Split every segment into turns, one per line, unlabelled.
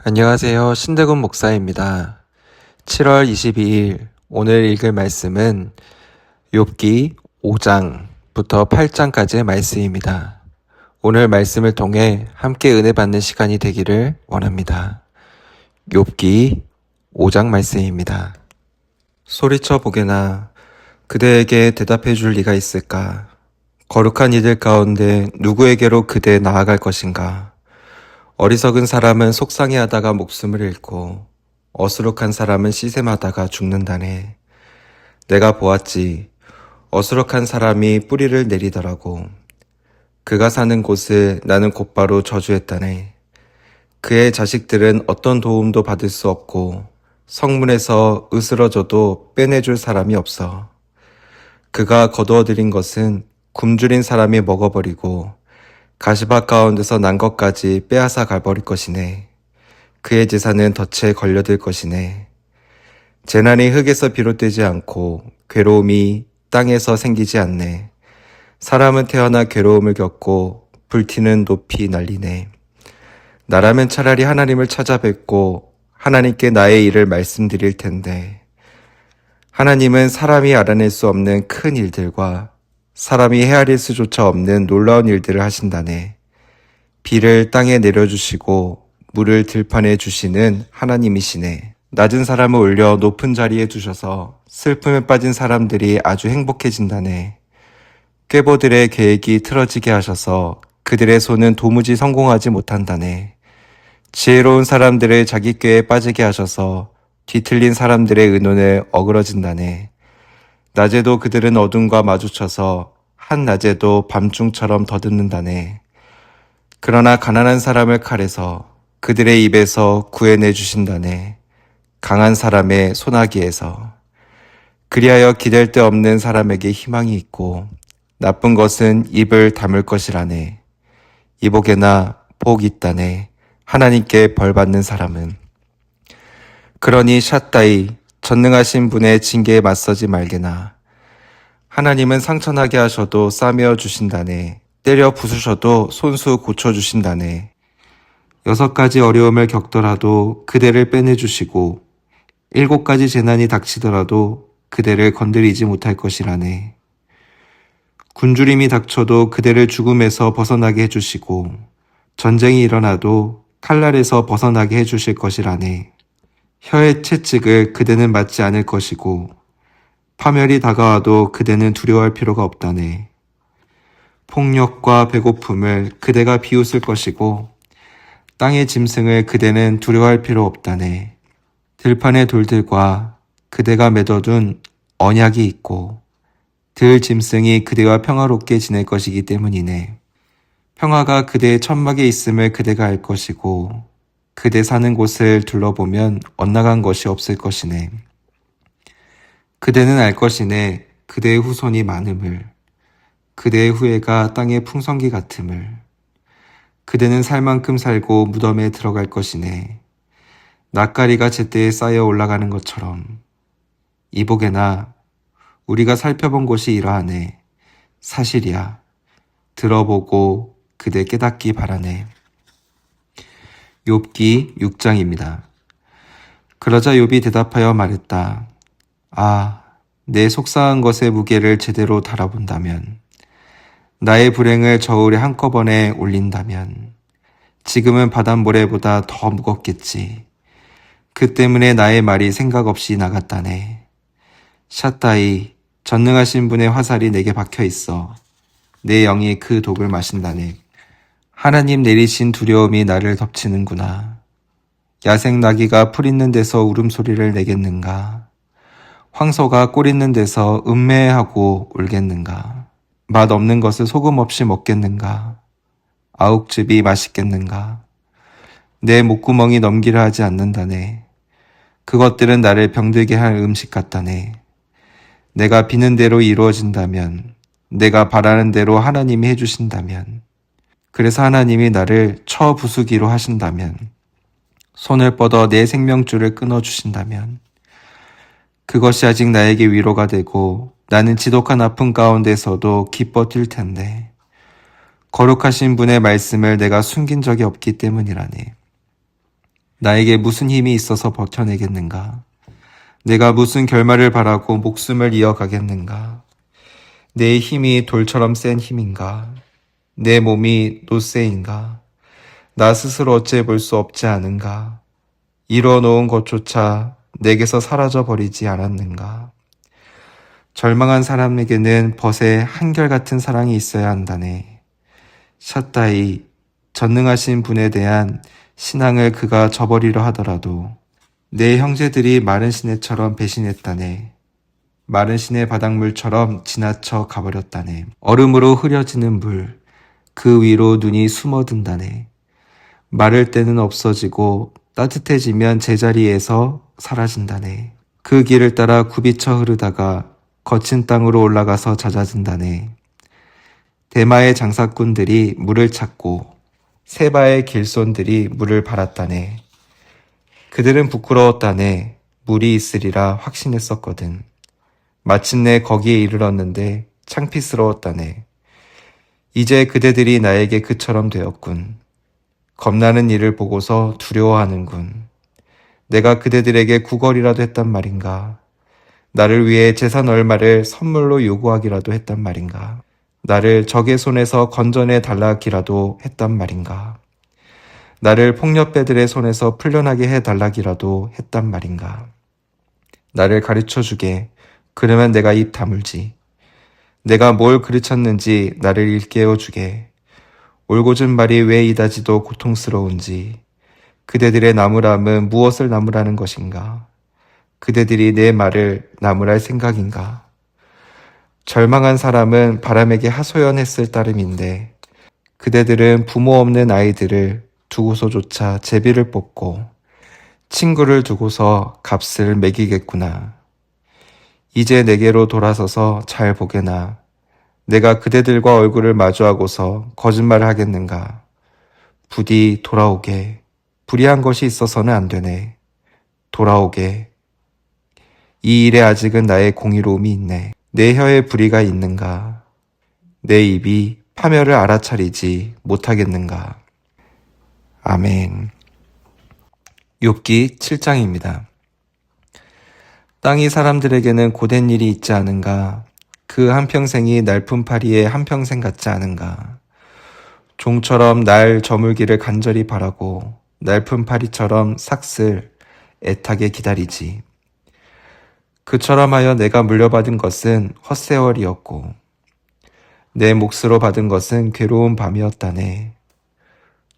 안녕하세요. 신대근 목사입니다. 7월 22일 오늘 읽을 말씀은 욥기 5장부터 8장까지의 말씀입니다. 오늘 말씀을 통해 함께 은혜 받는 시간이 되기를 원합니다. 욥기 5장 말씀입니다. 소리쳐 보게나 그대에게 대답해 줄 리가 있을까? 거룩한 이들 가운데 누구에게로 그대 나아갈 것인가? 어리석은 사람은 속상해하다가 목숨을 잃고 어수룩한 사람은 시샘하다가 죽는다네. 내가 보았지. 어수룩한 사람이 뿌리를 내리더라고. 그가 사는 곳을 나는 곧바로 저주했다네. 그의 자식들은 어떤 도움도 받을 수 없고 성문에서 으스러져도 빼내줄 사람이 없어. 그가 거두어들인 것은 굶주린 사람이 먹어버리고 가시밭 가운데서 난 것까지 빼앗아 가버릴 것이네. 그의 재산은 덫에 걸려들 것이네. 재난이 흙에서 비롯되지 않고 괴로움이 땅에서 생기지 않네. 사람은 태어나 괴로움을 겪고 불티는 높이 날리네. 나라면 차라리 하나님을 찾아뵙고 하나님께 나의 일을 말씀드릴 텐데 하나님은 사람이 알아낼 수 없는 큰 일들과 사람이 헤아릴 수조차 없는 놀라운 일들을 하신다네. 비를 땅에 내려주시고 물을 들판에 주시는 하나님이시네. 낮은 사람을 올려 높은 자리에 두셔서 슬픔에 빠진 사람들이 아주 행복해진다네. 꾀보들의 계획이 틀어지게 하셔서 그들의 손은 도무지 성공하지 못한다네. 지혜로운 사람들을 자기 꾀에 빠지게 하셔서 뒤틀린 사람들의 의논에 어그러진다네. 낮에도 그들은 어둠과 마주쳐서 한낮에도 밤중처럼 더듬는다네. 그러나 가난한 사람을 칼에서 그들의 입에서 구해내 주신다네. 강한 사람의 소나기에서. 그리하여 기댈 데 없는 사람에게 희망이 있고 나쁜 것은 입을 다물 것이라네. 이복에나 복 있다네. 하나님께 벌 받는 사람은. 그러니 샷다이 전능하신 분의 징계에 맞서지 말게나. 하나님은 상처나게 하셔도 싸매어 주신다네. 때려 부수셔도 손수 고쳐주신다네. 6가지 어려움을 겪더라도 그대를 빼내주시고 7가지 재난이 닥치더라도 그대를 건드리지 못할 것이라네. 굶주림이 닥쳐도 그대를 죽음에서 벗어나게 해주시고 전쟁이 일어나도 칼날에서 벗어나게 해주실 것이라네. 혀의 채찍을 그대는 맞지 않을 것이고 파멸이 다가와도 그대는 두려워할 필요가 없다네. 폭력과 배고픔을 그대가 비웃을 것이고 땅의 짐승을 그대는 두려워할 필요 없다네. 들판의 돌들과 그대가 맺어둔 언약이 있고 들 짐승이 그대와 평화롭게 지낼 것이기 때문이네. 평화가 그대의 천막에 있음을 그대가 알 것이고 그대 사는 곳을 둘러보면 엇나간 것이 없을 것이네. 그대는 알 것이네. 그대의 후손이 많음을. 그대의 후예가 땅의 풍성기 같음을. 그대는 살 만큼 살고 무덤에 들어갈 것이네. 낯가리가 제때에 쌓여 올라가는 것처럼. 이복에나 우리가 살펴본 곳이 이러하네. 사실이야. 들어보고 그대 깨닫기 바라네. 욥기 6장입니다. 그러자 욥이 대답하여 말했다. 아, 내 속상한 것의 무게를 제대로 달아본다면, 나의 불행을 저울에 한꺼번에 올린다면, 지금은 바닷모래보다 더 무겁겠지. 그 때문에 나의 말이 생각 없이 나갔다네. 샷다이, 전능하신 분의 화살이 내게 박혀 있어. 내 영이 그 독을 마신다네. 하나님 내리신 두려움이 나를 덮치는구나. 야생 나귀가 풀 있는 데서 울음소리를 내겠는가? 황소가 꿀 있는 데서 음매하고 울겠는가? 맛 없는 것을 소금 없이 먹겠는가? 아욱즙이 맛있겠는가? 내 목구멍이 넘기려 하지 않는다네. 그것들은 나를 병들게 할 음식 같다네. 내가 비는 대로 이루어진다면, 내가 바라는 대로 하나님이 해주신다면, 그래서 하나님이 나를 쳐 부수기로 하신다면, 손을 뻗어 내 생명줄을 끊어주신다면, 그것이 아직 나에게 위로가 되고 나는 지독한 아픔 가운데서도 기뻐 뛸 텐데, 거룩하신 분의 말씀을 내가 숨긴 적이 없기 때문이라네. 나에게 무슨 힘이 있어서 버텨내겠는가? 내가 무슨 결말을 바라고 목숨을 이어가겠는가? 내 힘이 돌처럼 센 힘인가? 내 몸이 노쇠인가? 나 스스로 어째 볼 수 없지 않은가? 이뤄놓은 것조차 내게서 사라져 버리지 않았는가? 절망한 사람에게는 벗의 한결같은 사랑이 있어야 한다네. 샷다이, 전능하신 분에 대한 신앙을 그가 저버리려 하더라도 내 형제들이 마른 시내처럼 배신했다네. 마른 시내 바닷물처럼 지나쳐 가버렸다네. 얼음으로 흐려지는 물, 그 위로 눈이 숨어든다네. 마를 때는 없어지고 따뜻해지면 제자리에서 사라진다네. 그 길을 따라 굽이쳐 흐르다가 거친 땅으로 올라가서 잦아든다네. 대마의 장사꾼들이 물을 찾고 세바의 길손들이 물을 팔았다네. 그들은 부끄러웠다네. 물이 있으리라 확신했었거든. 마침내 거기에 이르렀는데 창피스러웠다네. 이제 그대들이 나에게 그처럼 되었군. 겁나는 일을 보고서 두려워하는군. 내가 그대들에게 구걸이라도 했단 말인가? 나를 위해 재산 얼마를 선물로 요구하기라도 했단 말인가? 나를 적의 손에서 건져내 달라기라도 했단 말인가? 나를 폭력배들의 손에서 풀려나게 해달라기라도 했단 말인가? 나를 가르쳐주게. 그러면 내가 입 다물지. 내가 뭘 그르쳤는지 나를 일깨워주게. 올곧은 말이 왜 이다지도 고통스러운지. 그대들의 나무람은 무엇을 나무라는 것인가? 그대들이 내 말을 나무랄 생각인가? 절망한 사람은 바람에게 하소연했을 따름인데 그대들은 부모 없는 아이들을 두고서조차 제비를 뽑고 친구를 두고서 값을 매기겠구나. 이제 내게로 돌아서서 잘 보게나. 내가 그대들과 얼굴을 마주하고서 거짓말을 하겠는가. 부디 돌아오게. 불의한 것이 있어서는 안 되네. 돌아오게. 이 일에 아직은 나의 공의로움이 있네. 내 혀에 불의가 있는가. 내 입이 파멸을 알아차리지 못하겠는가. 아멘. 욥기 7장입니다. 땅이 사람들에게는 고된 일이 있지 않은가. 그 한평생이 날품파리의 한평생 같지 않은가. 종처럼 날 저물기를 간절히 바라고 날품파리처럼 삭슬 애타게 기다리지. 그처럼 하여 내가 물려받은 것은 헛세월이었고 내 몫으로 받은 것은 괴로운 밤이었다네.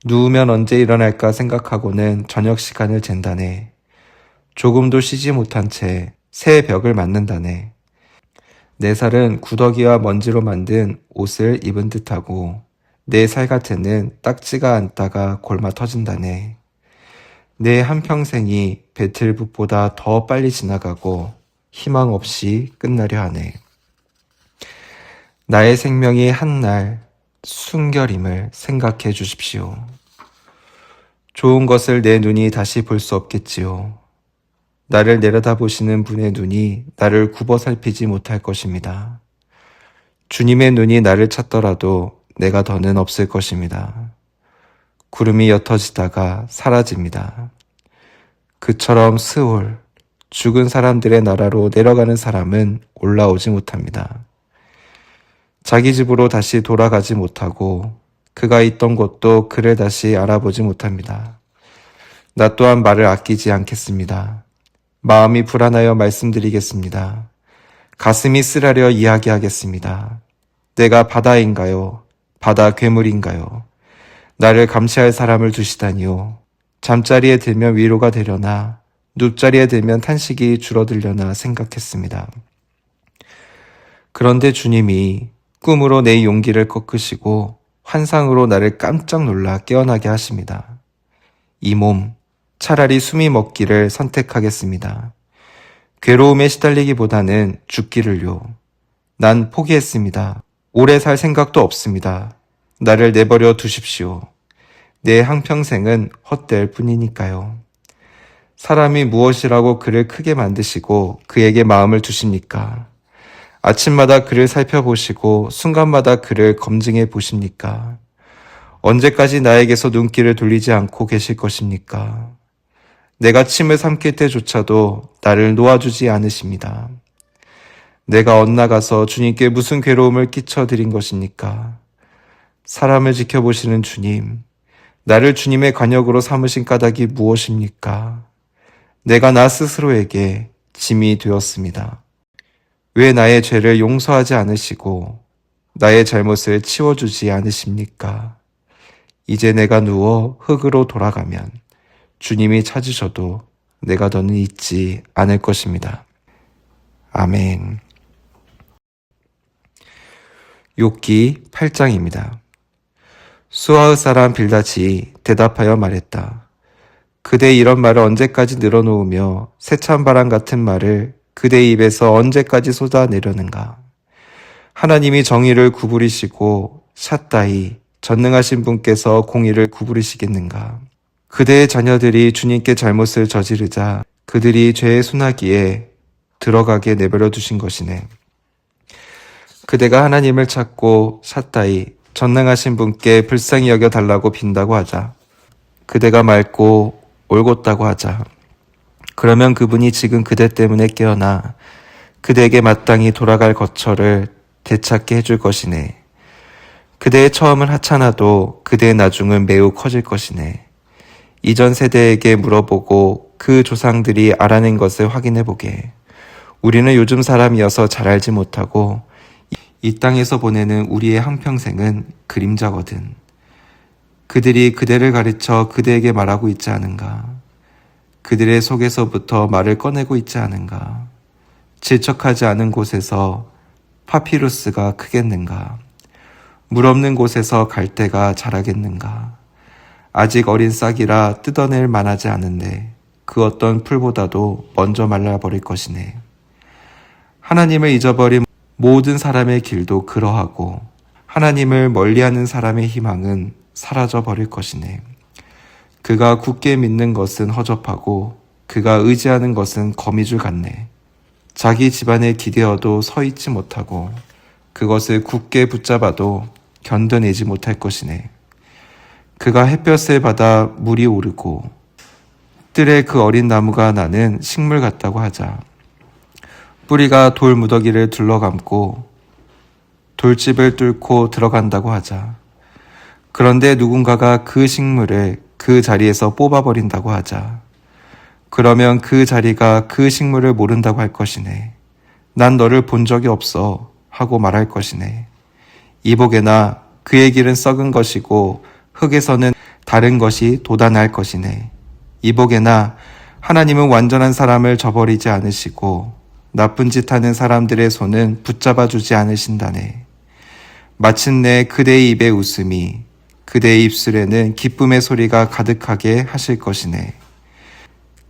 누우면 언제 일어날까 생각하고는 저녁 시간을 잰다네. 조금도 쉬지 못한 채 새 벽을 맞는다네. 내 살은 구더기와 먼지로 만든 옷을 입은 듯하고 내 살갗에는 딱지가 앉다가 골마 터진다네. 내 한평생이 배틀북보다 더 빨리 지나가고 희망 없이 끝나려 하네. 나의 생명이 한날 순결임을 생각해 주십시오. 좋은 것을 내 눈이 다시 볼 수 없겠지요. 나를 내려다보시는 분의 눈이 나를 굽어 살피지 못할 것입니다. 주님의 눈이 나를 찾더라도 내가 더는 없을 것입니다. 구름이 옅어지다가 사라집니다. 그처럼 스올, 죽은 사람들의 나라로 내려가는 사람은 올라오지 못합니다. 자기 집으로 다시 돌아가지 못하고 그가 있던 곳도 그를 다시 알아보지 못합니다. 나 또한 말을 아끼지 않겠습니다. 마음이 불안하여 말씀드리겠습니다. 가슴이 쓰라려 이야기하겠습니다. 내가 바다인가요? 바다 괴물인가요? 나를 감시할 사람을 두시다니요. 잠자리에 들면 위로가 되려나 눕자리에 들면 탄식이 줄어들려나 생각했습니다. 그런데 주님이 꿈으로 내 용기를 꺾으시고 환상으로 나를 깜짝 놀라 깨어나게 하십니다. 이 몸, 차라리 숨이 먹기를 선택하겠습니다. 괴로움에 시달리기보다는 죽기를요. 난 포기했습니다. 오래 살 생각도 없습니다. 나를 내버려 두십시오. 내 한평생은 헛될 뿐이니까요. 사람이 무엇이라고 그를 크게 만드시고 그에게 마음을 두십니까? 아침마다 그를 살펴보시고 순간마다 그를 검증해 보십니까? 언제까지 나에게서 눈길을 돌리지 않고 계실 것입니까? 내가 침을 삼킬 때조차도 나를 놓아주지 않으십니다. 내가 엇나가서 주님께 무슨 괴로움을 끼쳐드린 것입니까? 사람을 지켜보시는 주님, 나를 주님의 관역으로 삼으신 까닭이 무엇입니까? 내가 나 스스로에게 짐이 되었습니다. 왜 나의 죄를 용서하지 않으시고 나의 잘못을 치워주지 않으십니까? 이제 내가 누워 흙으로 돌아가면 주님이 찾으셔도 내가 더는 잊지 않을 것입니다. 아멘. 욥기 8장입니다. 수아의 사람 빌닷이 대답하여 말했다. 그대 이런 말을 언제까지 늘어놓으며 세찬 바람 같은 말을 그대 입에서 언제까지 쏟아내려는가? 하나님이 정의를 구부리시고 샷다이 전능하신 분께서 공의를 구부리시겠는가? 그대의 자녀들이 주님께 잘못을 저지르자 그들이 죄의 순하기에 들어가게 내버려 두신 것이네. 그대가 하나님을 찾고 샷다이 전능하신 분께 불쌍히 여겨 달라고 빈다고 하자. 그대가 맑고 올곧다고 하자. 그러면 그분이 지금 그대 때문에 깨어나 그대에게 마땅히 돌아갈 거처를 되찾게 해줄 것이네. 그대의 처음은 하찮아도 그대의 나중은 매우 커질 것이네. 이전 세대에게 물어보고 그 조상들이 알아낸 것을 확인해보게. 우리는 요즘 사람이어서 잘 알지 못하고 이 땅에서 보내는 우리의 한평생은 그림자거든. 그들이 그대를 가르쳐 그대에게 말하고 있지 않은가? 그들의 속에서부터 말을 꺼내고 있지 않은가? 질척하지 않은 곳에서 파피루스가 크겠는가? 물 없는 곳에서 갈대가 자라겠는가? 아직 어린 싹이라 뜯어낼 만하지 않은데 그 어떤 풀보다도 먼저 말라버릴 것이네. 하나님을 잊어버린 모든 사람의 길도 그러하고 하나님을 멀리하는 사람의 희망은 사라져버릴 것이네. 그가 굳게 믿는 것은 허접하고 그가 의지하는 것은 거미줄 같네. 자기 집안에 기대어도 서 있지 못하고 그것을 굳게 붙잡아도 견뎌내지 못할 것이네. 그가 햇볕을 받아 물이 오르고 뜰에 그 어린 나무가 나는 식물 같다고 하자. 뿌리가 돌 무더기를 둘러감고 돌집을 뚫고 들어간다고 하자. 그런데 누군가가 그 식물을 그 자리에서 뽑아버린다고 하자. 그러면 그 자리가 그 식물을 모른다고 할 것이네. 난 너를 본 적이 없어 하고 말할 것이네. 이복에나 그의 길은 썩은 것이고 흙에서는 다른 것이 돋아날 것이네. 이복에나 하나님은 완전한 사람을 저버리지 않으시고 나쁜 짓 하는 사람들의 손은 붙잡아 주지 않으신다네. 마침내 그대의 입에 웃음이 그대의 입술에는 기쁨의 소리가 가득하게 하실 것이네.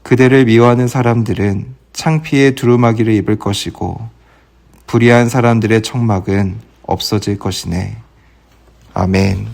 그대를 미워하는 사람들은 창피의 두루마기를 입을 것이고 불의한 사람들의 청막은 없어질 것이네. 아멘.